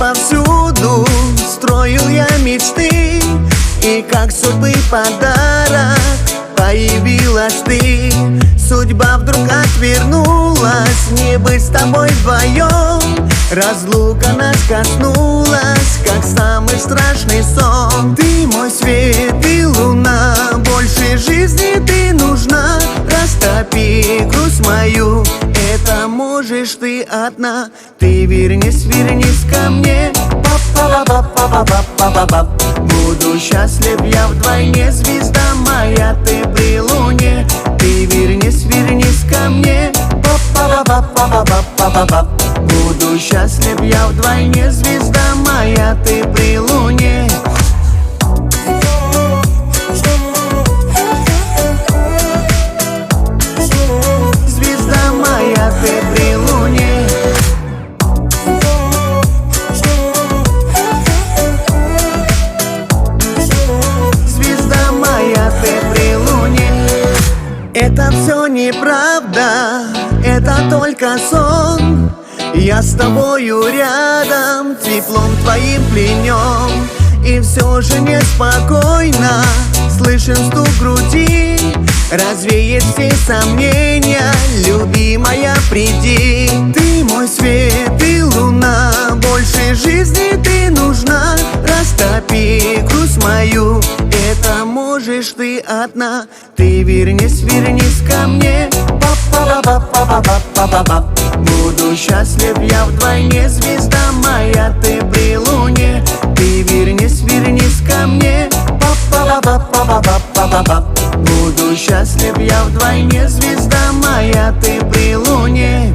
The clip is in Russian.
повсюду строил я мечты, и как судьбы подарок появилась ты. Судьба вдруг отвернулась, не быть с тобой вдвоем. Разлука нас коснулась, как самый страшный сон. Ты мой свет и луна, больше жизни ты нужна. Растопи грусть мою, это можешь ты одна. Ты вернись, вернись ко мне. Буду счастлив я вдвойне, звезда моя, ты при луне. Ты вернись, вернись ко мне. Буду счастлив я вдвойне, звезда моя, ты при луне. Звезда моя, ты при луне. Звезда моя, ты при луне. Это все неправда, это только сон. Я с тобою рядом, теплом твоим пленен. И все же неспокойно, слышен стук груди. Развеет все сомнения, любимая, приди. Ты мой свет и луна, больше жизни ты нужна. Растопи грусть мою, это можешь ты одна. Ты вернись, вернись ко мне. Буду счастлив я вдвойне, звезда моя, ты при луне. Ты вернись, вернись ко мне. Буду счастлив я вдвойне, звезда моя, ты при луне.